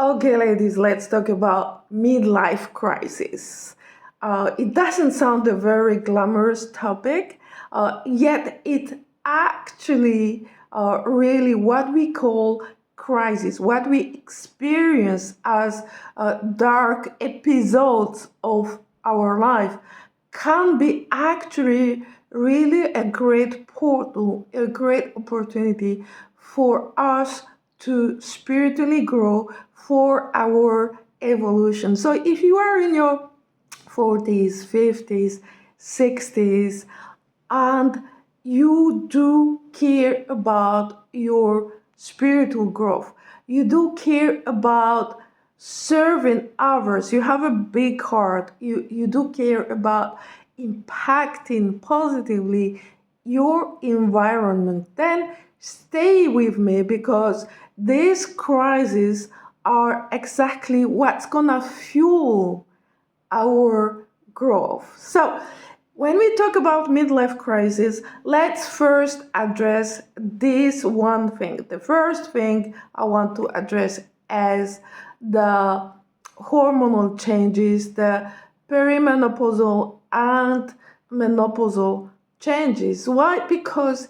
Okay, ladies, let's talk about midlife crisis. It doesn't sound a very glamorous topic, yet it actually really what we call crisis, what we experience as dark episodes of our life can be actually really a great portal, a great opportunity for us to spiritually grow for our evolution. So if you are in your 40s, 50s, 60s, and you do care about your spiritual growth, you do care about serving others, you have a big heart, you do care about impacting positively your environment, then stay with me because these crises are exactly what's gonna fuel our growth. So, when we talk about midlife crisis, let's first address this one thing. The first thing I want to address is the hormonal changes, the perimenopausal and menopausal changes. Why? Because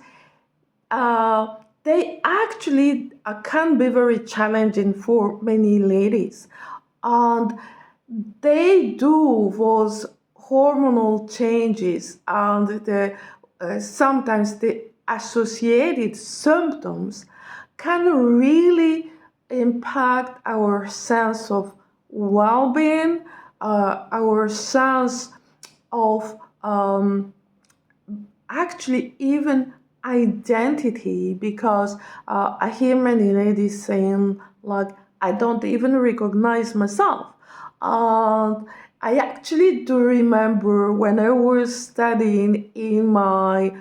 they actually can be very challenging for many ladies. And they do those hormonal changes and sometimes the associated symptoms can really impact our sense of well-being, our sense of actually even identity, because I hear many ladies saying like, I don't even recognize myself. And I actually do remember when I was studying in my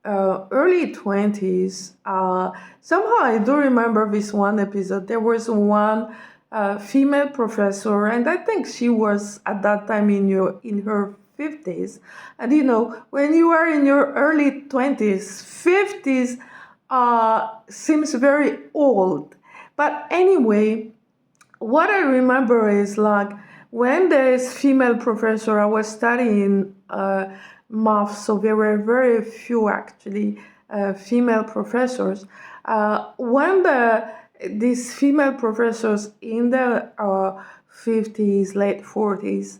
early 20s, somehow I do remember this one episode. There was one female professor, and I think she was at that time in her 50s. And when you are in your early 20s, 50s seems very old. But anyway, what I remember is like when this female professor, I was studying math, so there were very few actually female professors. When these female professors in the 50s, late 40s,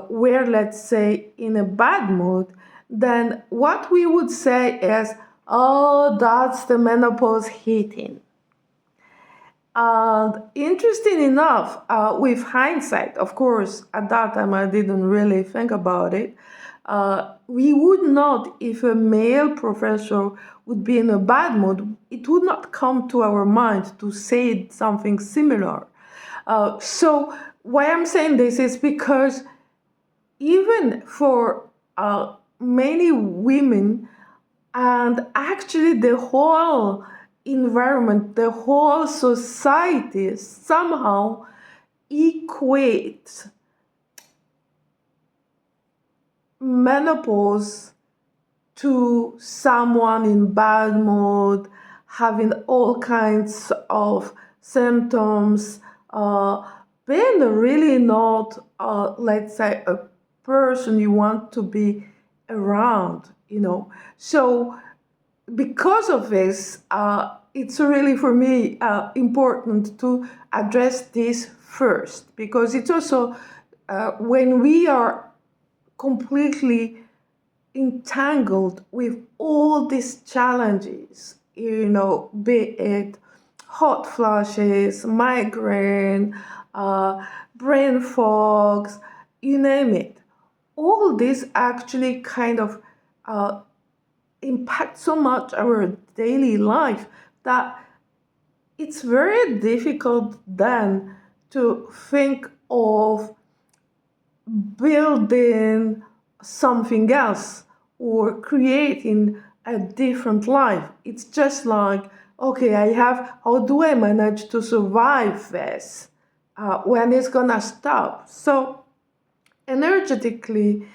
were, let's say, in a bad mood, then what we would say is, oh, that's the menopause hitting. And interesting enough, with hindsight, of course, at that time I didn't really think about it. We would not, if a male professor would be in a bad mood, it would not come to our mind to say something similar. So, why I'm saying this is because even for many women, and actually the whole environment, the whole society somehow equates menopause to someone in bad mood, having all kinds of symptoms, being really not, let's say, a person you want to be around. So, because of this, it's really for me important to address this first, because it's also when we are completely entangled with all these challenges, be it hot flashes, migraine, brain fogs, you name it. All this actually kind of impact so much our daily life that it's very difficult then to think of building something else or creating a different life. It's just like, okay, how do I manage to survive this? When it's gonna stop? So energetically,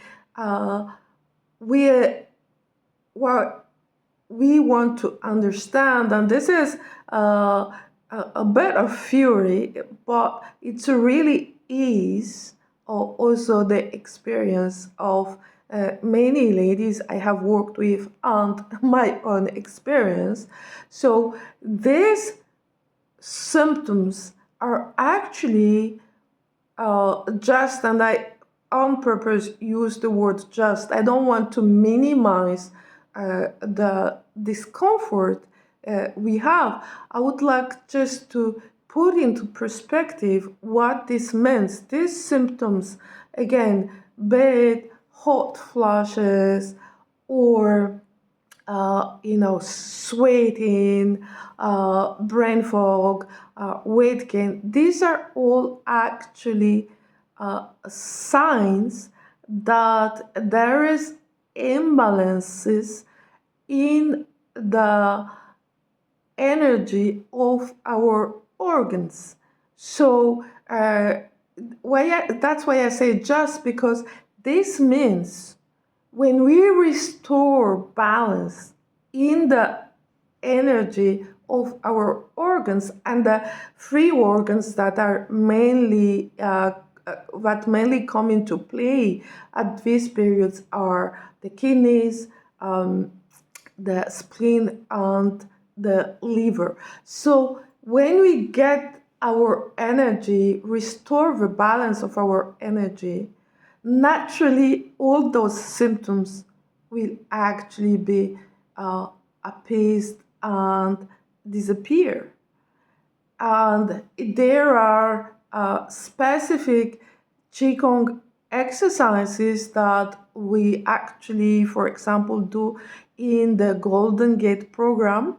we what we want to understand, and this is a bit of fury, but it really is also the experience of many ladies I have worked with and my own experience. So these symptoms are actually just, and I on purpose use the word just. I don't want to minimize the discomfort we have. I would like just to put into perspective what this means. These symptoms, again, be it hot flashes or sweating, brain fog, weight gain. These are all actually signs that there is imbalances in the energy of our organs. So that's why I say just, because this means when we restore balance in the energy of our organs, and the three organs that are mainly that mainly come into play at these periods are the kidneys, the spleen, and the liver. So when we get our energy, restore the balance of our energy, naturally all those symptoms will actually be appeased and disappear. And there are specific Qigong exercises that we actually, for example, do in the Golden Gate program.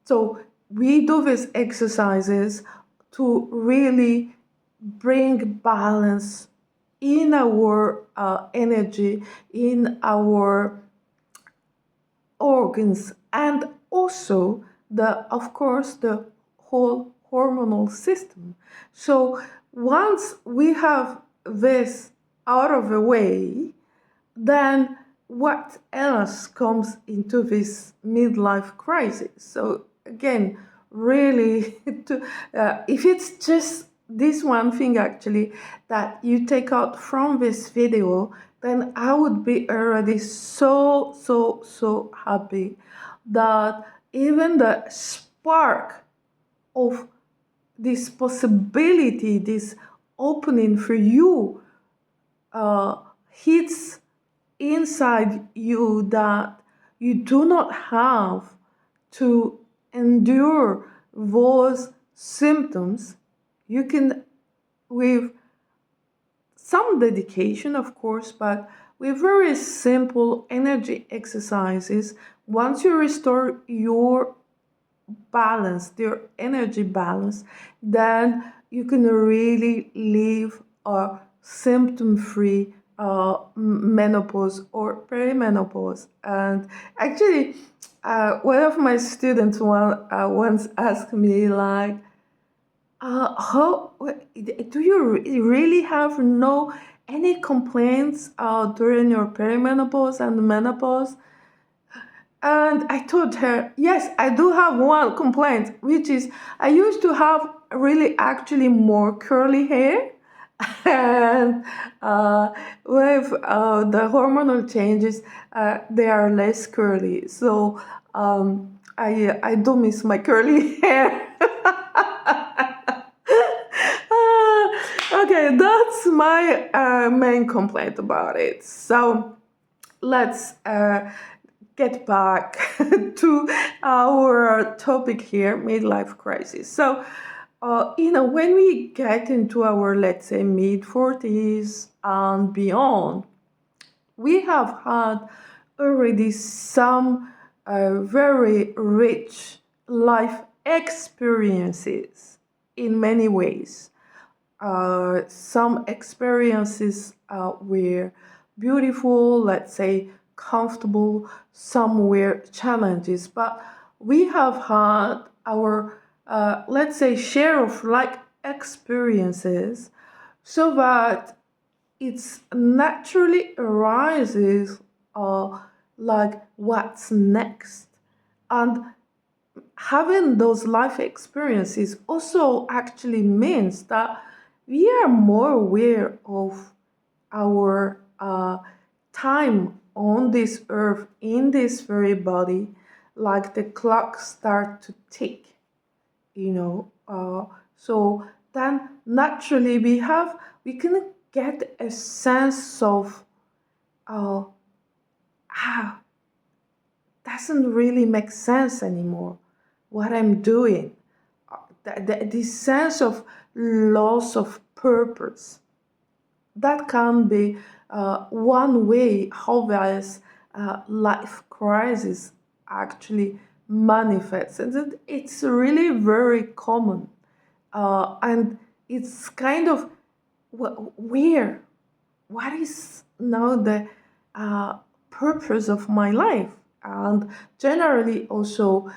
So we do these exercises to really bring balance in our energy, in our organs, and also of course, the whole hormonal system. So once we have this out of the way, then what else comes into this midlife crisis? So again, really, if it's just this one thing actually that you take out from this video, then I would be already so happy that even the spark of this possibility, this opening for you, hits inside you, that you do not have to endure those symptoms. You can, with some dedication, of course, but with very simple energy exercises, once you restore your balance, your energy balance, then you can really live a symptom-free menopause or perimenopause. And actually, one of my students once asked me, like, how do you really have no any complaints during your perimenopause and menopause? And I told her, yes, I do have one complaint, which is I used to have really actually more curly hair. And with the hormonal changes, they are less curly. So I do miss my curly hair. Okay, that's my main complaint about it. So let's get back to our topic here, midlife crisis. So, when we get into our, let's say, mid 40s and beyond, we have had already some very rich life experiences in many ways. Some experiences were beautiful, let's say comfortable, some were challenges, but we have had our, let's say, share of like experiences, so that it's naturally arises like what's next. And having those life experiences also actually means that we are more aware of our time on this earth in this very body, like the clock start to tick, you know. So then naturally we can get a sense of uh, ah, doesn't really make sense anymore what I'm doing. This sense of loss of purpose, that can be one way how various life crisis actually manifests. And it's really very common. And it's kind of where, what is now the uh, purpose of my life? And generally also,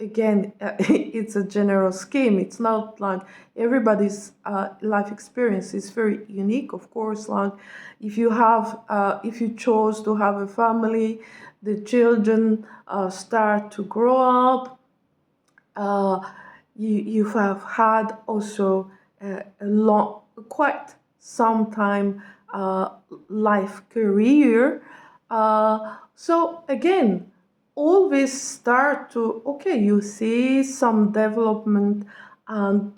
again, it's a general scheme. It's not like everybody's life experience is very unique, of course. Like if you chose to have a family, the children start to grow up. uh, you have had also a long, quite some time uh, life career. So again, always start to, okay, you see some development, and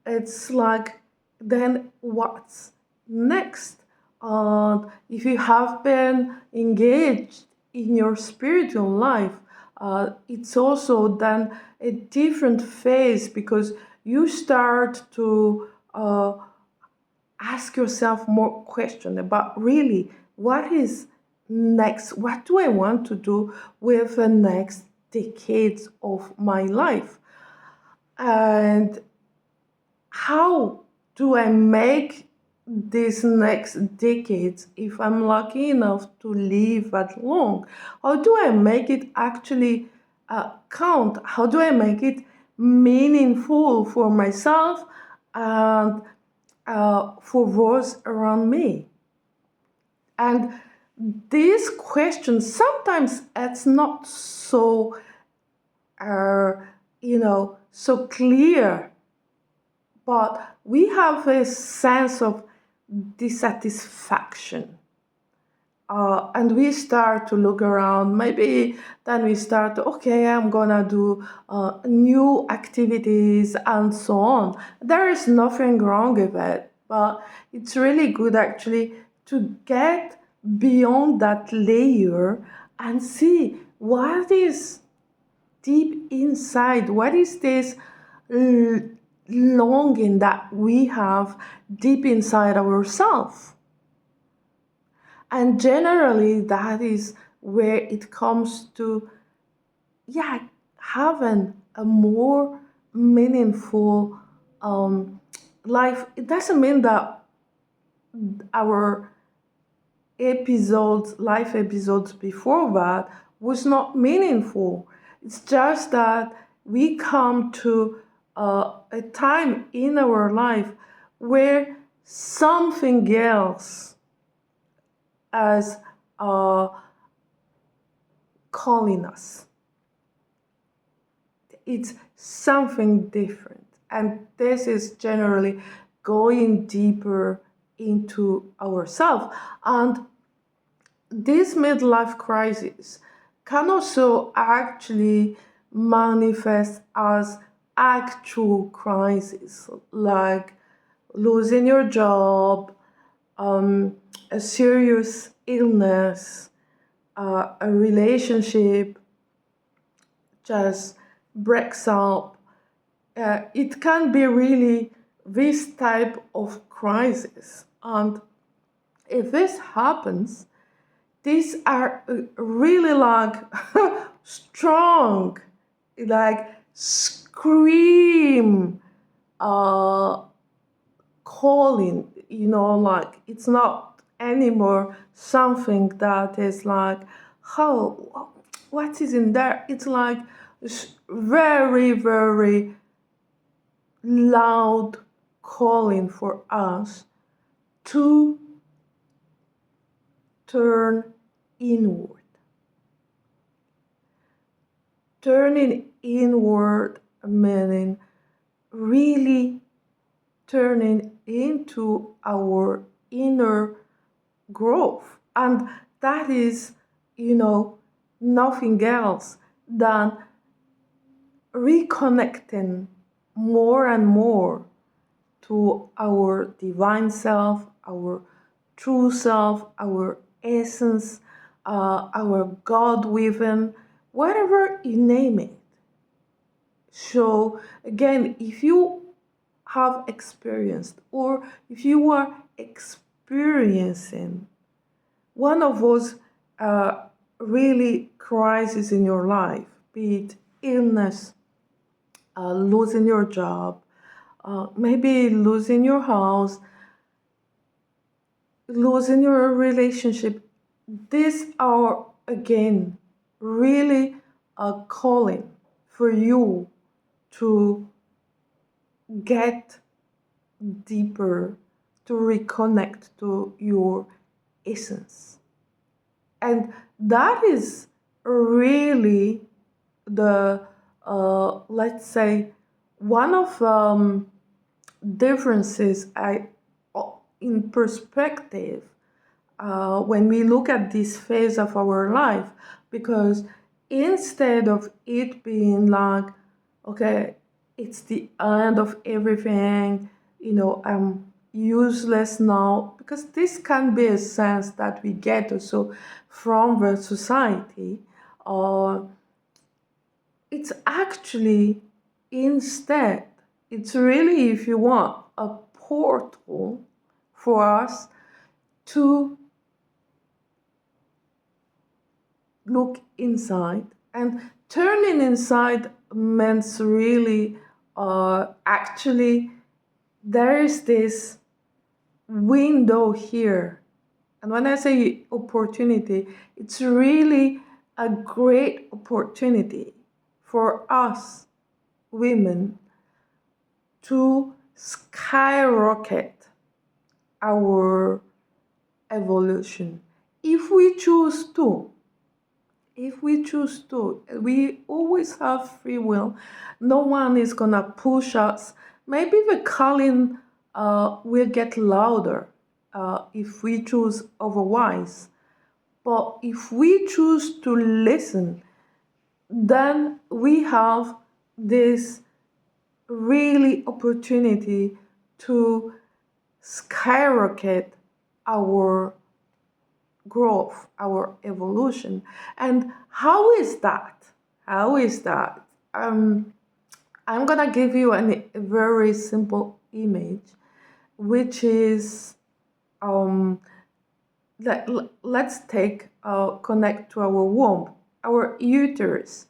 it's like, then what's next? If you have been engaged in your spiritual life, it's also then a different phase, because you start to ask yourself more questions about really what is next, what do I want to do with the next decades of my life, and how do I make this next decade, if I'm lucky enough to live that long, how do I make it actually count? How do I make it meaningful for myself and for those around me? And these questions, sometimes it's not so, uh, so clear, but we have a sense of dissatisfaction. And we start to look around. Maybe then we start, okay, I'm gonna do new activities and so on. There is nothing wrong with it, but it's really good actually to get beyond that layer and see what is deep inside. What is this l- longing that we have deep inside ourselves? And generally, that is where it comes to, yeah, having a more meaningful life. It doesn't mean that our life episodes before that, was not meaningful. It's just that we come to a time in our life where something else is uh, calling us. It's something different. And this is generally going deeper into ourselves. And this midlife crisis can also actually manifest as actual crisis, like losing your job, a serious illness, a relationship just breaks up. It can be really this type of crisis. And if this happens, these are really like strong, like scream uh, calling, like it's not anymore something that is like, how, what is in there? It's like very, very loud calling for us to turn inward. turning inward, meaning really turning into our inner growth. And that is, nothing else than reconnecting more and more to our divine self, our true self, our essence, our God within, whatever you name it. So, again, if you have experienced or if you are experiencing one of those really crises in your life, be it illness, losing your job, maybe losing your house, losing your relationship, these are again really a calling for you to get deeper, to reconnect to your essence. And that is really the, let's say, one of differences in perspective when we look at this phase of our life, because instead of it being like, okay, it's the end of everything, I'm useless now, because this can be a sense that we get also from the society. Uh, it's actually instead, it's really, if you want, a portal for us to look inside. And turning inside means really, actually, there is this window here. And when I say opportunity, it's really a great opportunity for us women to skyrocket our evolution if we choose to. If we choose to, we always have free will. No one is gonna push us. Maybe the calling will get louder if we choose otherwise. But if we choose to listen, then we have this really opportunity to skyrocket our growth, our evolution. And how is that? How is that? I'm gonna give you a very simple image, which is let's take connect to our womb, our uterus.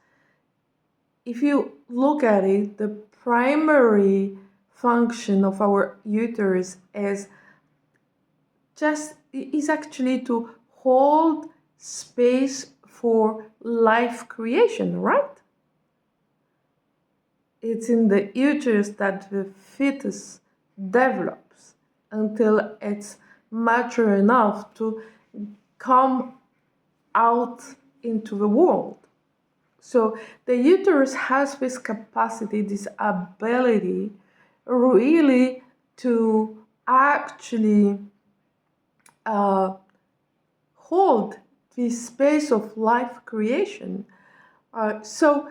If you look at it, the primary function of our uterus is actually to hold space for life creation, right? It's in the uterus that the fetus develops until it's mature enough to come out into the world. So the uterus has this capacity, this ability, really to actually hold this space of life creation. So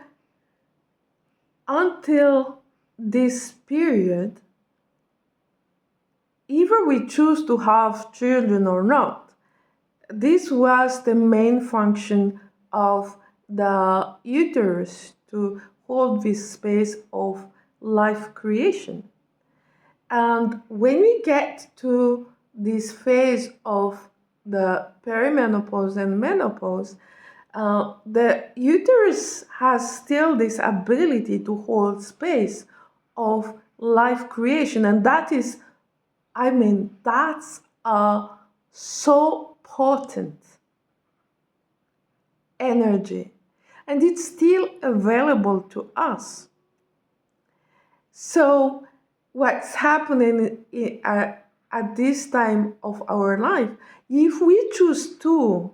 until this period, either we choose to have children or not, this was the main function of the uterus, to hold this space of life creation. And when we get to this phase of the perimenopause and menopause, the uterus has still this ability to hold space of life creation. And that is, that's so potent energy. And it's still available to us. So, what's happening at this time of our life, if we choose to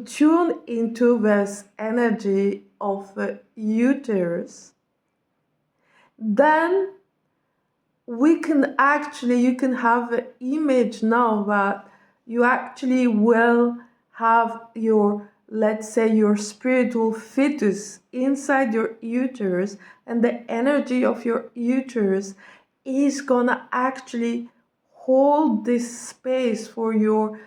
tune into this energy of the uterus, then you can have an image now that you actually will have your, let's say, your spiritual fetus inside your uterus, and the energy of your uterus is gonna actually hold this space for your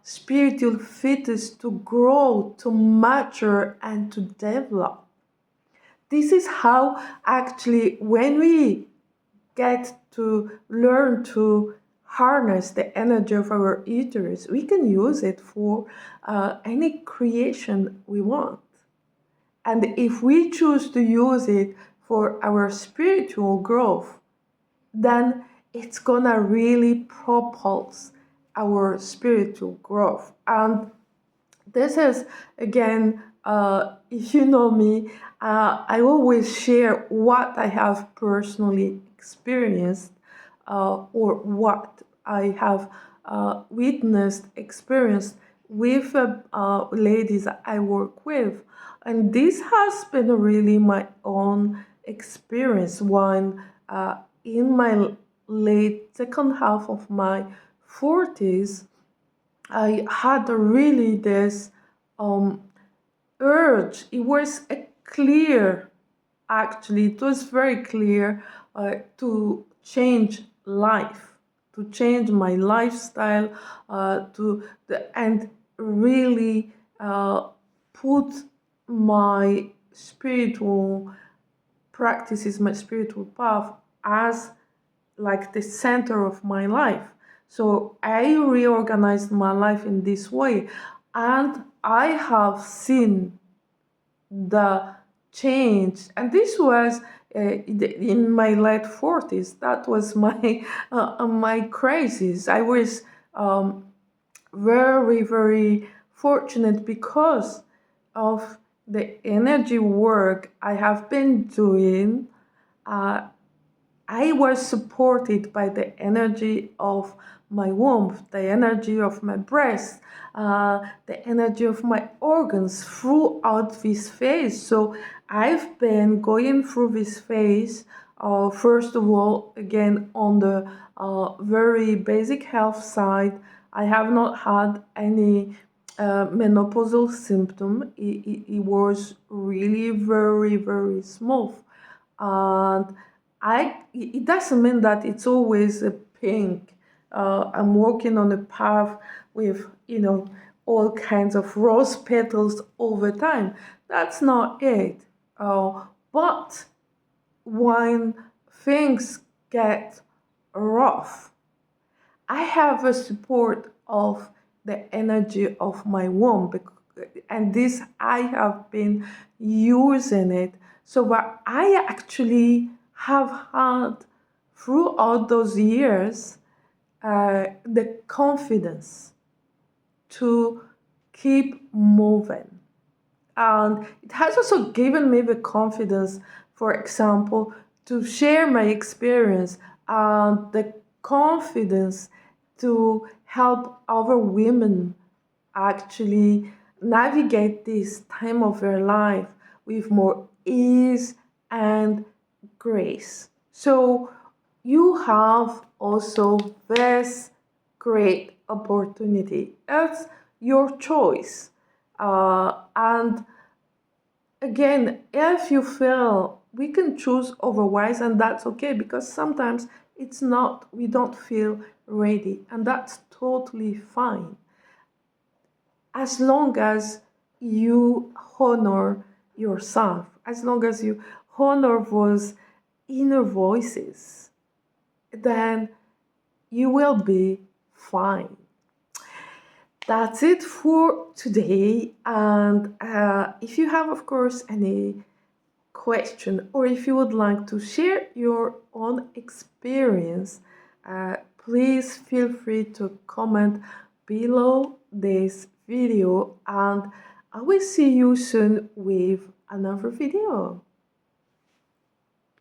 spiritual fetus to grow, to mature, and to develop. This is how actually, when we get to learn to harness the energy of our uterus, we can use it for any creation we want. And if we choose to use it for our spiritual growth, then it's gonna really propulse our spiritual growth. And this is, again, if you know me, I always share what I have personally experienced, or what I have witnessed, experienced with ladies I work with. And this has been really my own experience when, in my late second half of my 40s, I had really this um, urge. It was a clear, actually, it was very clear, to change life, to change my lifestyle, and really put my spiritual practices, my spiritual path, as like the center of my life. So I reorganized my life in this way, and I have seen the change. And this was in my late 40s. That was my my crisis. I was um, very, very fortunate because of the energy work I have been doing. uh, I was supported by the energy of my womb, the energy of my breast, the energy of my organs throughout this phase. So I've been going through this phase, first of all, again, on the very basic health side. I have not had any menopausal symptom. It was really very, very smooth. And it doesn't mean that it's always a pink. I'm walking on a path with, all kinds of rose petals over time. That's not it. But when things get rough, I have a support of the energy of my womb, and this I have been using it. So what I actually have had throughout those years, the confidence to keep moving. And it has also given me the confidence, for example, to share my experience, and the confidence to help other women actually navigate this time of their life with more ease and grace. So you have also this great opportunity. It's your choice. And again, if you feel, we can choose otherwise, and that's okay, because sometimes we don't feel ready, and that's totally fine, as long as you honor yourself, as long as you honor those inner voices, then you will be fine. That's it for today. And if you have, of course, any question, or if you would like to share your own experience, please feel free to comment below this video, and I will see you soon with another video.